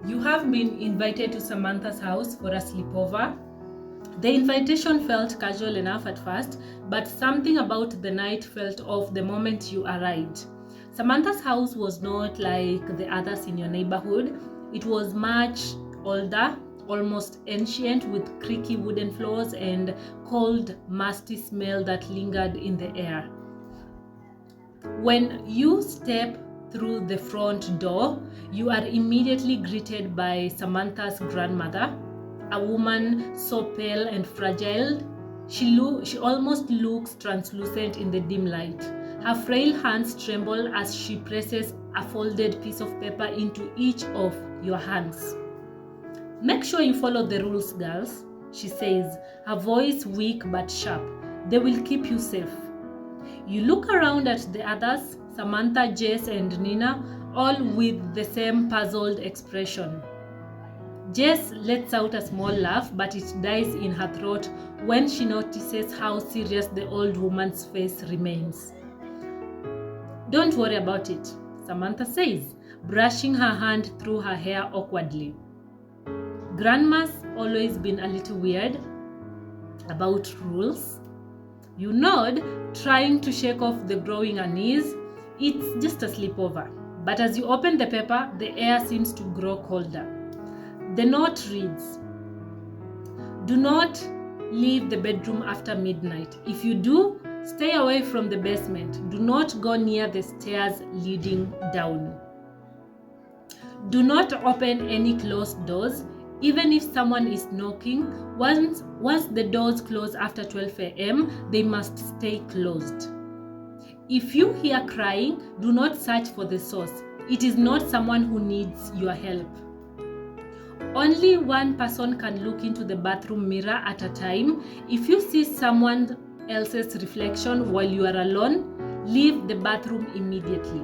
You have been invited to Samantha's house for a sleepover. The invitation felt casual enough at first, but something about the night felt off the moment you arrived. Samantha's house was not like the others in your neighborhood. It was much older, almost ancient, with creaky wooden floors and cold, musty smell that lingered in the air. When you step through the front door, you are immediately greeted by Samantha's grandmother, a woman so pale and fragile, she almost looks translucent in the dim light. Her frail hands tremble as she presses a folded piece of paper into each of your hands. "Make sure you follow the rules, girls," she says, her voice weak but sharp. "They will keep you safe." You look around at the others, Samantha, Jess, and Nina, all with the same puzzled expression. Jess lets out a small laugh, but it dies in her throat when she notices how serious the old woman's face remains. "Don't worry about it," Samantha says, brushing her hand through her hair awkwardly. Grandma's always been a little weird about rules. You nod, trying to shake off the growing unease. It's just a sleepover. But as you open the paper, the air seems to grow colder. The note reads, "Do not leave the bedroom after midnight. If you do, stay away from the basement. Do not go near the stairs leading down. Do not open any closed doors. Even if someone is knocking, once the doors close after 12 a.m., they must stay closed. If you hear crying, do not search for the source. It is not someone who needs your help. Only one person can look into the bathroom mirror at a time. If you see someone else's reflection while you are alone, leave the bathroom immediately.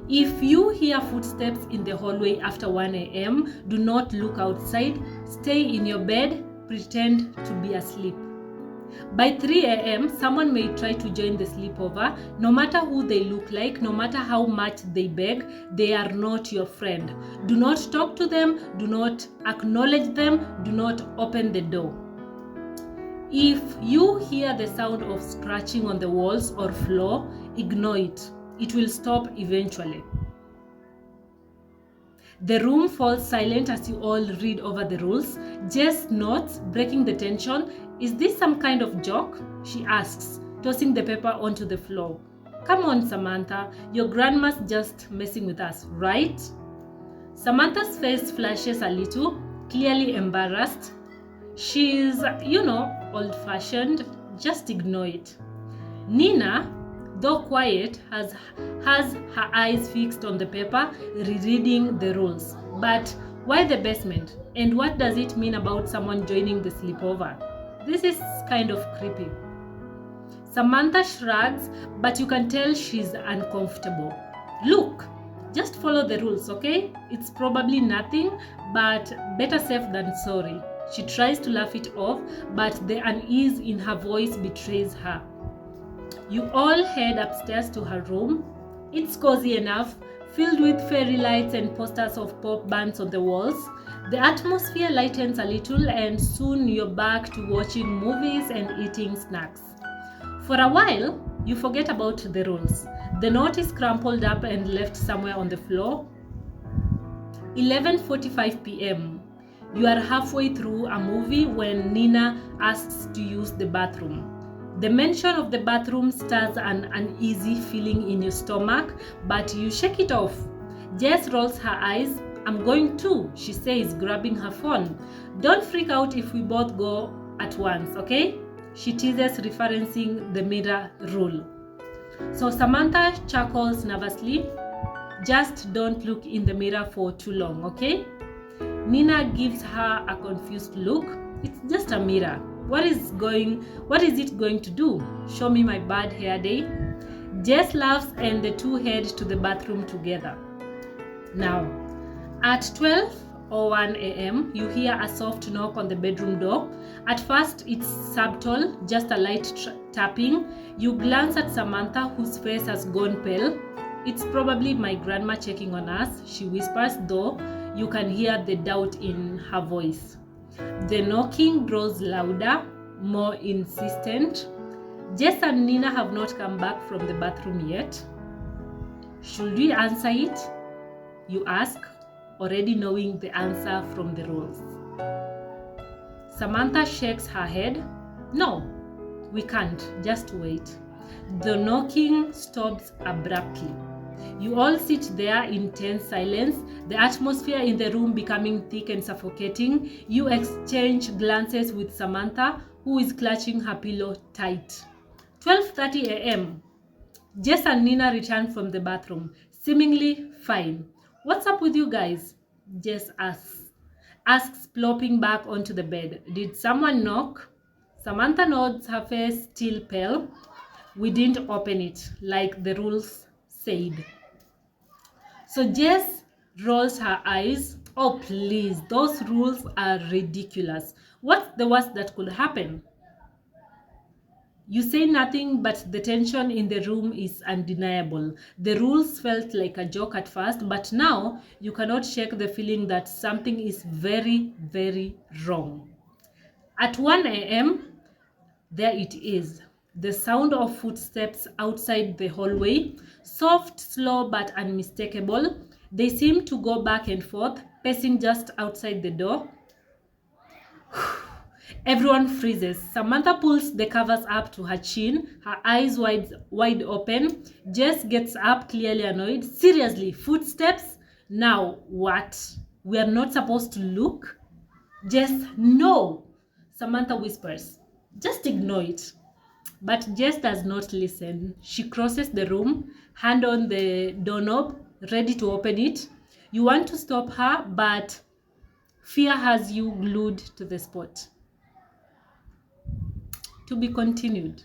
If you hear footsteps in the hallway after 1 a.m., do not look outside. Stay in your bed, pretend to be asleep. By 3 a.m., someone may try to join the sleepover. No matter who they look like, no matter how much they beg, they are not your friend. Do not talk to them, do not acknowledge them, do not open the door. If you hear the sound of scratching on the walls or floor, ignore it. It will stop eventually." The room falls silent as you all read over the rules. Jess nods, breaking the tension. "Is this some kind of joke?" she asks, tossing the paper onto the floor. "Come on, Samantha. Your grandma's just messing with us, right?" Samantha's face flashes a little, clearly embarrassed. She's, old-fashioned. Just ignore it. Nina, though quiet, has her eyes fixed on the paper, rereading the rules. But why the basement? And what does it mean about someone joining the sleepover? This is kind of creepy. Samantha shrugs, but you can tell she's uncomfortable. "Look, just follow the rules, okay? It's probably nothing, but better safe than sorry." She tries to laugh it off, but the unease in her voice betrays her. You all head upstairs to her room. It's cozy enough, filled with fairy lights and posters of pop bands on the walls. The atmosphere lightens a little, and soon you're back to watching movies and eating snacks. For a while, you forget about the rules. The note is crumpled up and left somewhere on the floor. 11:45 p.m. You are halfway through a movie when Nina asks to use the bathroom. The mention of the bathroom stirs an uneasy feeling in your stomach, but you shake it off. Jess rolls her eyes. "I'm going too," she says, grabbing her phone. "Don't freak out if we both go at once, okay?" she teases, referencing the mirror rule. So Samantha chuckles nervously. "Just don't look in the mirror for too long, okay?" Nina gives her a confused look. "It's just a mirror. What is it going to do? Show me my bad hair day?" Jess laughs and the two head to the bathroom together. Now, at 12:01 a.m., you hear a soft knock on the bedroom door. At first, it's subtle, just a light tapping. You glance at Samantha, whose face has gone pale. It's probably my grandma checking on us, she whispers, though you can hear the doubt in her voice. The knocking grows louder, more insistent. Jess and Nina have not come back from the bathroom yet. Should we answer it? You ask, already knowing the answer from the rules. Samantha shakes her head. No, we can't. Just wait. The knocking stops abruptly. You all sit there in tense silence, the atmosphere in the room becoming thick and suffocating. You exchange glances with Samantha, who is clutching her pillow tight. 12:30 a.m. Jess and Nina return from the bathroom, seemingly fine. What's up with you guys? Jess asks, plopping back onto the bed. Did someone knock? Samantha nods, her face still pale. We didn't open it, like the rules said. So Jess rolls her eyes. Oh, please, those rules are ridiculous. What's the worst that could happen? You say nothing, but the tension in the room is undeniable. The rules felt like a joke at first, but now you cannot shake the feeling that something is very, very wrong. At 1 a.m., there it is. The sound of footsteps outside the hallway, soft, slow, but unmistakable. They seem to go back and forth, pacing just outside the door. Everyone freezes. Samantha pulls the covers up to her chin, her eyes wide open. Jess gets up, clearly annoyed. Seriously, footsteps? Now what? We are not supposed to look? Jess, no! Samantha whispers. Just ignore it. But Jess does not listen. She crosses the room, hand on the doorknob, ready to open it. You want to stop her, but fear has you glued to the spot. To be continued.